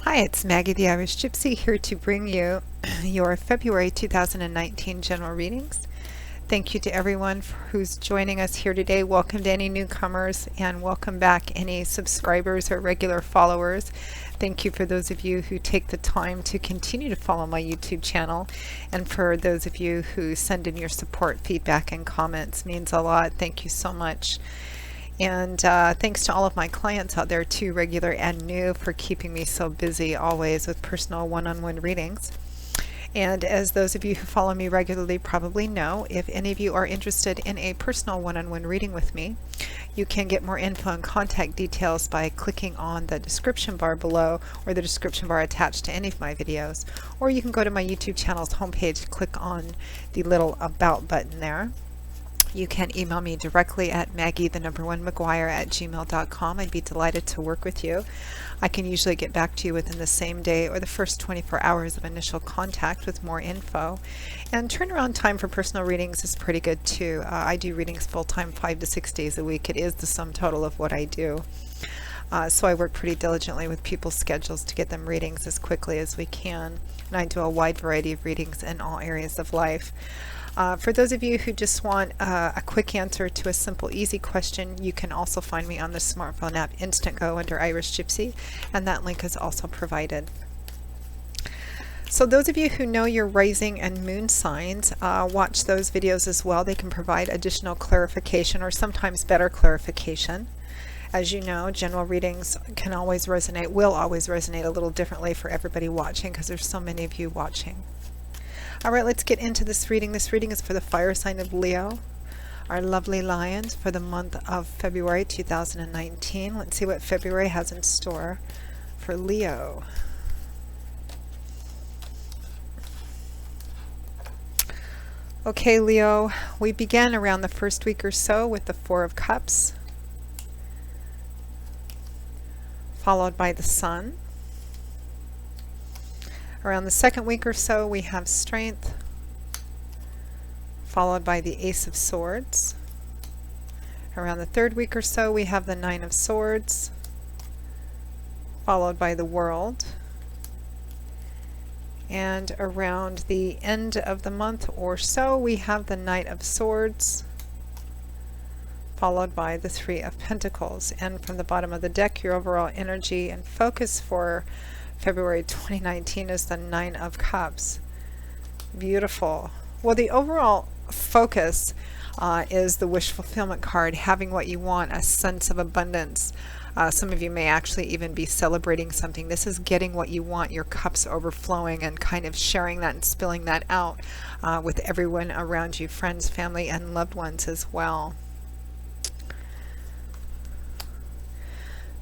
Hi, it's Maggie the Irish Gypsy here to bring you your February 2019 general readings. Thank you to everyone who's joining us here today. Welcome to any newcomers and welcome back any subscribers or regular followers. Thank you for those of you who take the time to continue to follow my YouTube channel, and for those of you who send in your support, feedback, and comments. Means a lot. Thank you so much. And thanks to all of my clients out there too, regular and new, for keeping me so busy always with personal one-on-one readings. And as those of you who follow me regularly probably know, if any of you are interested in a personal one-on-one reading with me, you can get more info and contact details by clicking on the description bar below, or the description bar attached to any of my videos. Or you can go to my YouTube channel's homepage, click on the little About button there. You can email me directly at maggie1mcguire@gmail.com. I'd be delighted to work with you. I can usually get back to you within the same day or the first 24 hours of initial contact with more info. And turnaround time for personal readings is pretty good too. I do readings full-time 5 to 6 days a week. It is the sum total of what I do. So I work pretty diligently with people's schedules to get them readings as quickly as we can. And I do a wide variety of readings in all areas of life. For those of you who just want a quick answer to a simple, easy question, you can also find me on the smartphone app Instantgo under Irish Gypsy, and that link is also provided. So those of you who know your rising and moon signs, watch those videos as well. They can provide additional clarification, or sometimes better clarification. As you know, general readings can always resonate, will always resonate a little differently for everybody watching, because there's so many of you watching. All right, let's get into this reading. This reading is for the fire sign of Leo, our lovely lions, for the month of February 2019. Let's see what February has in store for Leo. Okay, Leo, we begin around the first week or so with the Four of Cups, followed by the Sun. Around the second week or so, we have Strength, followed by the Ace of Swords. Around the third week or so, we have the Nine of Swords, followed by the World. And around the end of the month or so, we have the Knight of Swords, followed by the Three of Pentacles. And from the bottom of the deck, your overall energy and focus for February 2019 is the Nine of Cups. Beautiful. Well, the overall focus is the wish fulfillment card, having what you want, a sense of abundance. Some of you may actually even be celebrating something. This is getting what you want, your cups overflowing, and kind of sharing that and spilling that out with everyone around you, friends, family, and loved ones as well.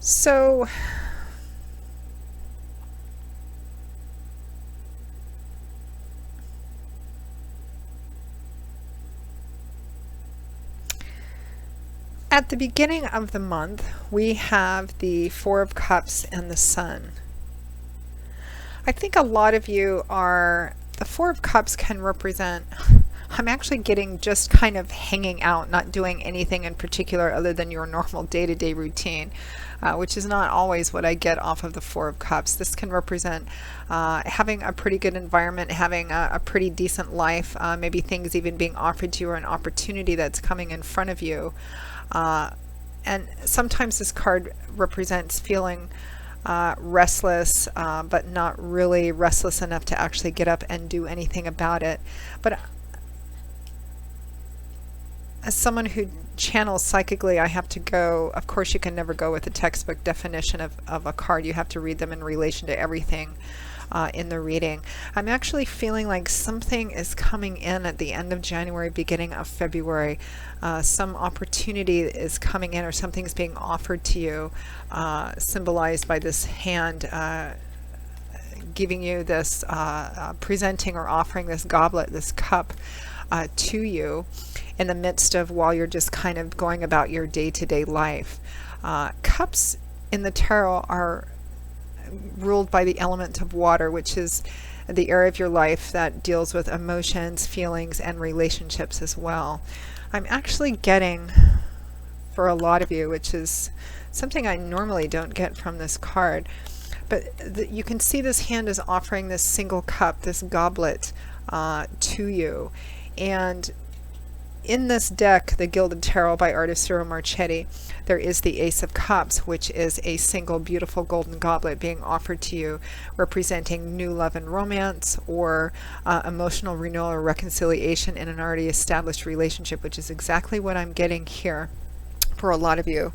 So at the beginning of the month, we have the Four of Cups and the Sun. I think a lot of you are, the Four of Cups can represent, I'm actually getting just kind of hanging out, not doing anything in particular other than your normal day-to-day routine, which is not always what I get off of the Four of Cups. This can represent having a pretty good environment, having a pretty decent life, maybe things even being offered to you, or an opportunity that's coming in front of you. And sometimes this card represents feeling restless, but not really restless enough to actually get up and do anything about it. But as someone who channels psychically, I have to go, of course you can never go with the textbook definition of a card. You have to read them in relation to everything in the reading. I'm actually feeling like something is coming in at the end of January, beginning of February. Some opportunity is coming in, or something's being offered to you, symbolized by this hand giving you this, presenting or offering this goblet, this cup to you in the midst of, while you're just kind of going about your day-to-day life. Cups in the tarot are ruled by the element of water, which is the area of your life that deals with emotions, feelings, and relationships as well. I'm actually getting, for a lot of you, which is something I normally don't get from this card, But you can see this hand is offering this single cup, this goblet, to you. And in this deck, the Gilded Tarot by artist Ciro Marchetti, there is the Ace of Cups, which is a single beautiful golden goblet being offered to you, representing new love and romance, or emotional renewal or reconciliation in an already established relationship, which is exactly what I'm getting here for a lot of you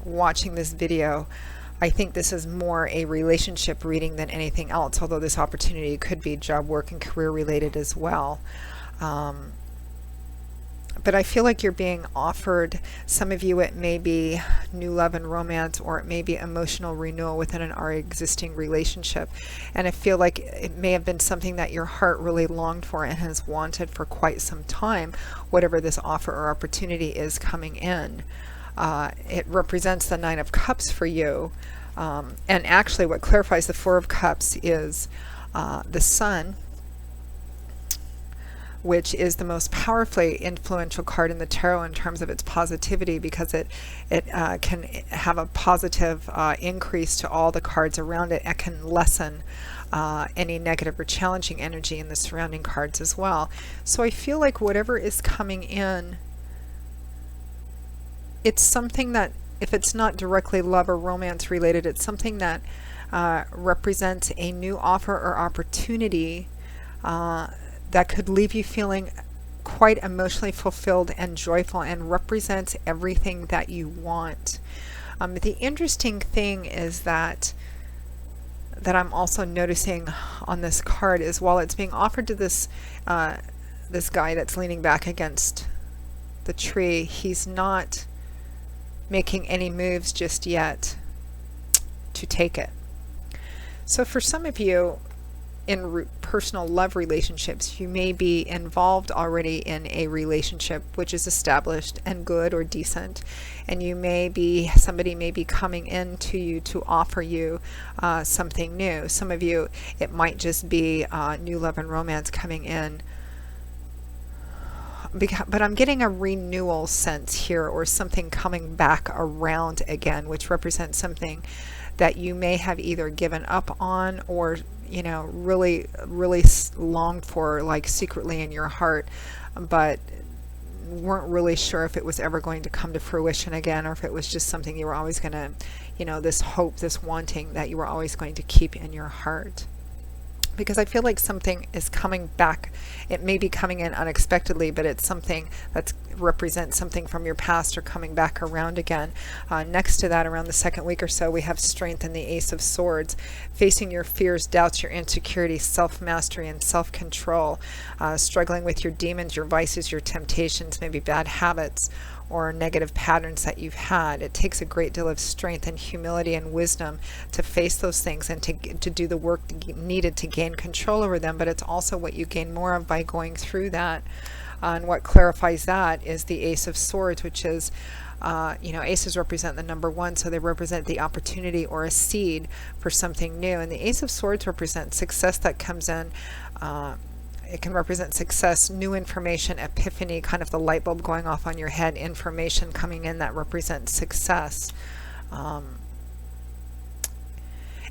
watching this video. I think this is more a relationship reading than anything else, although this opportunity could be job, work, and career related as well. But I feel like you're being offered, some of you it may be new love and romance, or it may be emotional renewal within an already existing relationship. And I feel like it may have been something that your heart really longed for and has wanted for quite some time, whatever this offer or opportunity is coming in. It represents the Nine of Cups for you. And actually what clarifies the Four of Cups is the Sun, which is the most powerfully influential card in the tarot in terms of its positivity, because it can have a positive increase to all the cards around it. It can lessen any negative or challenging energy in the surrounding cards as well. So I feel like whatever is coming in, it's something that, if it's not directly love or romance related, it's something that represents a new offer or opportunity that could leave you feeling quite emotionally fulfilled and joyful, and represents everything that you want. The interesting thing is that I'm also noticing on this card is, while it's being offered to this this guy that's leaning back against the tree, he's not making any moves just yet to take it. So for some of you, in personal love relationships, you may be involved already in a relationship which is established and good or decent, and somebody may be coming in to you to offer you something new. Some of you, it might just be new love and romance coming in, but I'm getting a renewal sense here, or something coming back around again, which represents something that you may have either given up on, or really longed for, like secretly in your heart, but weren't really sure if it was ever going to come to fruition again, or if it was just something you were always going to, this hope, this wanting that you were always going to keep in your heart. Because I feel like something is coming back. It may be coming in unexpectedly, but it's something that represents something from your past, or coming back around again. Next to that, around the second week or so, we have Strength and the Ace of Swords, facing your fears, doubts, your insecurities, self-mastery, and self-control, struggling with your demons, your vices, your temptations, maybe bad habits or negative patterns that you've had. It takes a great deal of strength and humility and wisdom to face those things, and to do the work needed to gain control over them, but it's also what you gain more of by going through that. And what clarifies that is the Ace of Swords, which is, aces represent the number one, so they represent the opportunity or a seed for something new. And the Ace of Swords represents success that comes in. It can represent success, new information, epiphany, kind of the light bulb going off on your head, information coming in that represents success.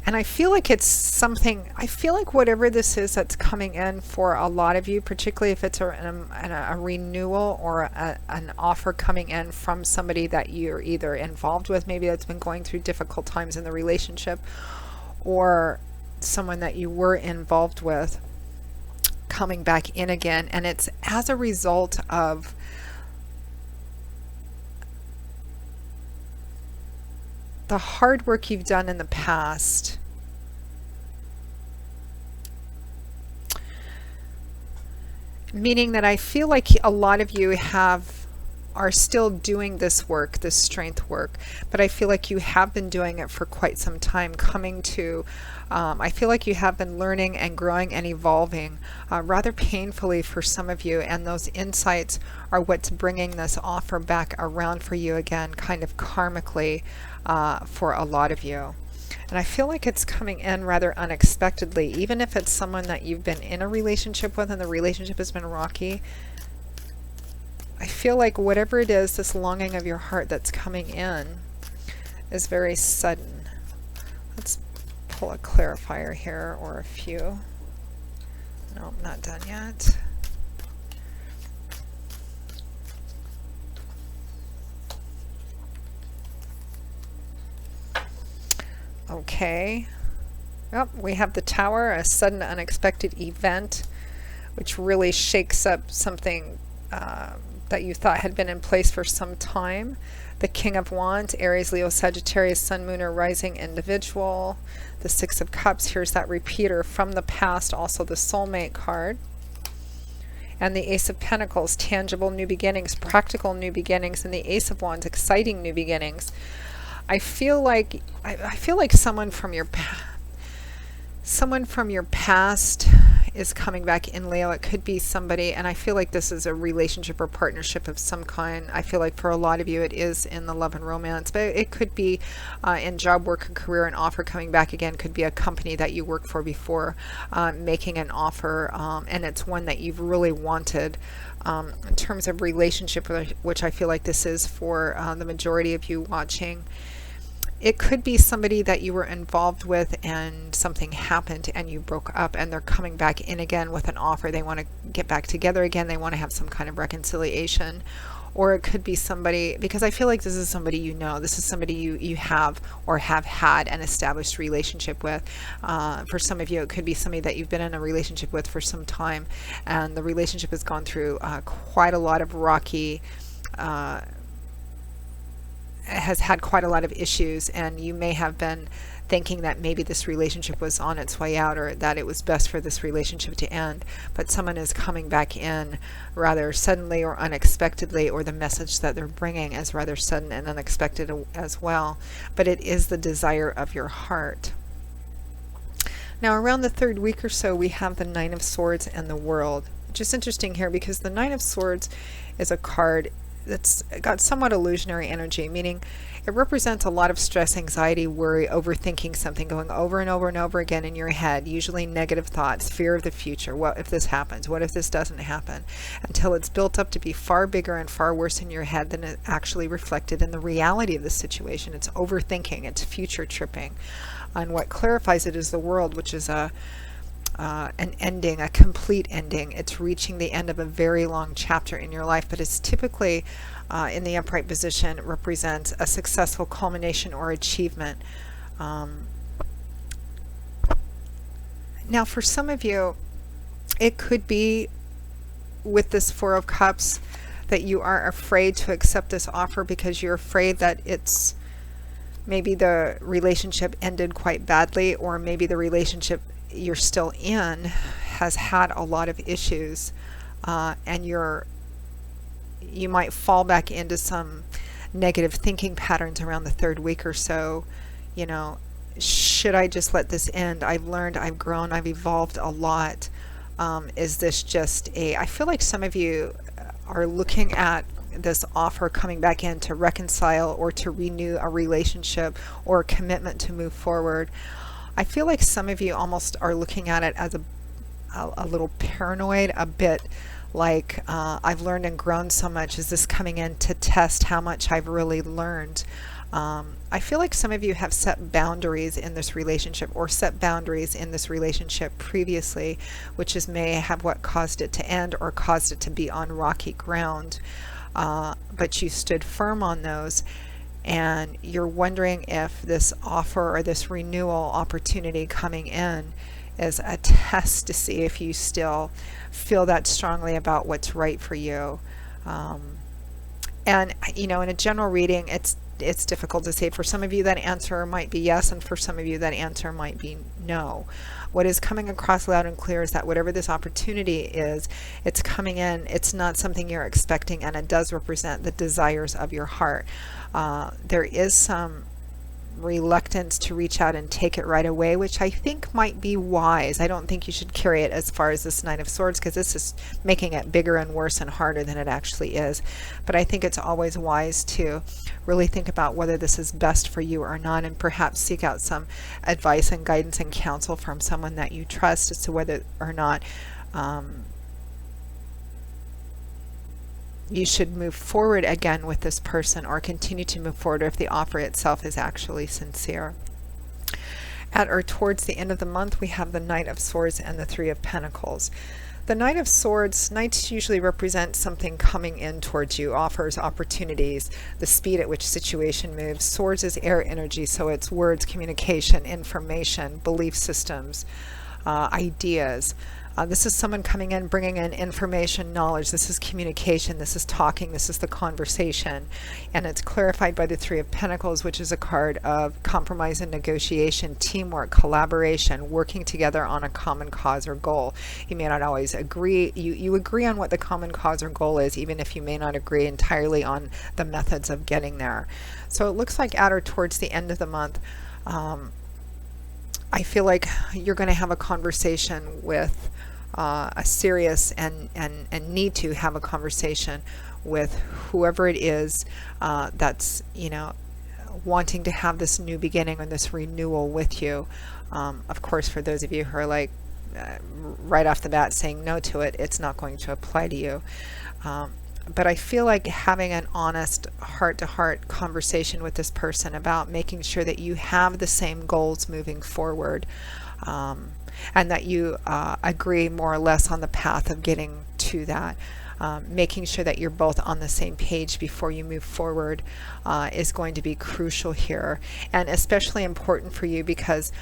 And I feel like it's something, I feel like whatever this is that's coming in for a lot of you, particularly if it's a renewal or an offer coming in from somebody that you're either involved with, maybe that's been going through difficult times in the relationship, or someone that you were involved with coming back in again. And it's as a result of the hard work you've done in the past, meaning that I feel like a lot of you are still doing this work, this strength work, but I feel like you have been doing it for quite some time, I feel like you have been learning and growing and evolving rather painfully for some of you, and those insights are what's bringing this offer back around for you again, kind of karmically, for a lot of you. And I feel like it's coming in rather unexpectedly, even if it's someone that you've been in a relationship with and the relationship has been rocky. I feel like whatever it is, this longing of your heart that's coming in is very sudden. Let's pull a clarifier here, or a few. No, I'm not done yet. Okay. Yep, we have the Tower, a sudden unexpected event, which really shakes up something that you thought had been in place for some time. The King of Wands, Aries, Leo, Sagittarius, Sun, Moon, or Rising individual. The Six of Cups, here's that repeater from the past, also the Soulmate card. And the Ace of Pentacles, tangible new beginnings, practical new beginnings, and the Ace of Wands, exciting new beginnings. I feel like someone from your past is coming back in, Leo. It could be somebody, and I feel like this is a relationship or partnership of some kind. I feel like for a lot of you it is in the love and romance, but it could be in job, work, and career. An offer coming back again could be a company that you worked for before making an offer, and it's one that you've really wanted. In terms of relationship, which I feel like this is for the majority of you watching, it could be somebody that you were involved with and something happened and you broke up, and they're coming back in again with an offer. They want to get back together again. They want to have some kind of reconciliation. Or it could be somebody, because I feel like this is somebody you know. This is somebody you have or have had an established relationship with. For some of you, it could be somebody that you've been in a relationship with for some time, and the relationship has gone through quite a lot of rocky has had quite a lot of issues, and you may have been thinking that maybe this relationship was on its way out, or that it was best for this relationship to end, but someone is coming back in rather suddenly or unexpectedly, or the message that they're bringing is rather sudden and unexpected as well, but it is the desire of your heart. Now around the third week or so, we have the Nine of Swords and the World, which is interesting here because the Nine of Swords is a card that's got somewhat illusionary energy, meaning it represents a lot of stress, anxiety, worry, overthinking something, going over and over and over again in your head, usually negative thoughts, fear of the future. What if this happens? What if this doesn't happen? Until it's built up to be far bigger and far worse in your head than it actually reflected in the reality of the situation. It's overthinking, it's future tripping. And what clarifies it is the World, which is an ending, a complete ending. It's reaching the end of a very long chapter in your life, but it's typically in the upright position represents a successful culmination or achievement. Now for some of you, it could be with this Four of Cups that you are afraid to accept this offer because you're afraid that it's maybe the relationship ended quite badly, or maybe the relationship you're still in has had a lot of issues, and you might fall back into some negative thinking patterns around the third week or so. You know, should I just let this end? I've learned, I've grown, I've evolved a lot. Is this just I feel like some of you are looking at this offer coming back in to reconcile or to renew a relationship or a commitment to move forward. I feel like some of you almost are looking at it as a little paranoid, a bit like I've learned and grown so much. Is this coming in to test how much I've really learned? I feel like some of you have set boundaries in this relationship, or set boundaries in this relationship previously, which is may have what caused it to end or caused it to be on rocky ground. But you stood firm on those, and you're wondering if this offer or this renewal opportunity coming in is a test to see if you still feel that strongly about what's right for you. And you know, in a general reading, it's difficult to say. For some of you that answer might be yes, and for some of you that answer might be no. What is coming across loud and clear is that whatever this opportunity is, it's coming in, it's not something you're expecting, and it does represent the desires of your heart. There is some reluctance to reach out and take it right away, which I think might be wise. I don't think you should carry it as far as this Nine of Swords, because this is making it bigger and worse and harder than it actually is. But I think it's always wise to really think about whether this is best for you or not, and perhaps seek out some advice and guidance and counsel from someone that you trust as to whether or not you should move forward again with this person, or continue to move forward if the offer itself is actually sincere. At or towards the end of the month, we have the Knight of Swords and the Three of Pentacles. The Knight of Swords, knights usually represent something coming in towards you, offers, opportunities, the speed at which situation moves. Swords is air energy, so it's words, communication, information, belief systems, ideas. This is someone coming in, bringing in information, knowledge. This is communication. This is talking. This is the conversation. And it's clarified by the Three of Pentacles, which is a card of compromise and negotiation, teamwork, collaboration, working together on a common cause or goal. You may not always agree. You agree on what the common cause or goal is, even if you may not agree entirely on the methods of getting there. So it looks like at or towards the end of the month, I feel like you're going to have a conversation with a serious and need to have a conversation with whoever it is that's, you know, wanting to have this new beginning or this renewal with you. Of course, for those of you who are like right off the bat saying no to it, it's not going to apply to you. But I feel like having an honest heart-to-heart conversation with this person about making sure that you have the same goals moving forward, and that you agree more or less on the path of getting to that. Making sure that you're both on the same page before you move forward is going to be crucial here, and especially important for you because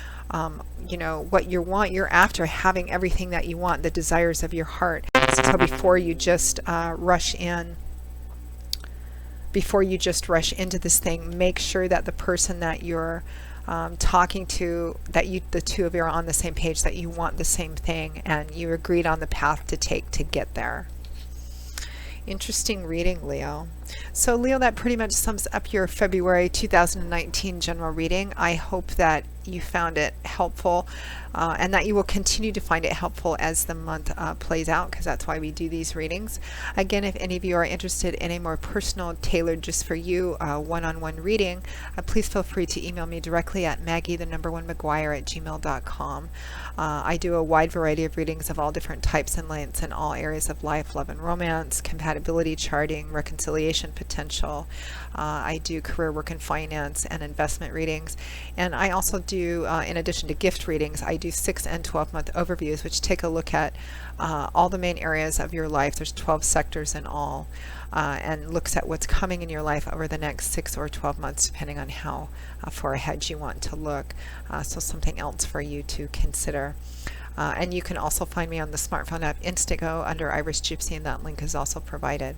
you know what you want, you're after having everything that you want, the desires of your heart. So before you just rush into this thing, make sure that the person that you're talking to, that the two of you are on the same page, that you want the same thing, and you agreed on the path to take to get there. Interesting reading, Leo. So Leo, that pretty much sums up your February 2019 general reading. I hope that you found it helpful and that you will continue to find it helpful as the month plays out, because that's why we do these readings. Again, if any of you are interested in a more personal, tailored just for you one-on-one reading, please feel free to email me directly at Maggie1McGuire@gmail.com. I do a wide variety of readings of all different types and lengths in all areas of life, love and romance, compatibility charting, reconciliation potential. I do career, work, and finance and investment readings. And I also do, in addition to gift readings, I do 6 and 12-month overviews, which take a look at all the main areas of your life. There's 12 sectors in all, and looks at what's coming in your life over the next 6 or 12 months, depending on how far ahead you want to look. So something else for you to consider. And you can also find me on the smartphone app Instantgo under Irish Gypsy, and that link is also provided.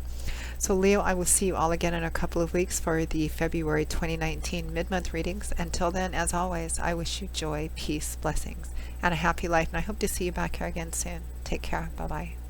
So Leo, I will see you all again in a couple of weeks for the February 2019 mid-month readings. Until then, as always, I wish you joy, peace, blessings, and a happy life, and I hope to see you back here again soon. Take care. Bye-bye.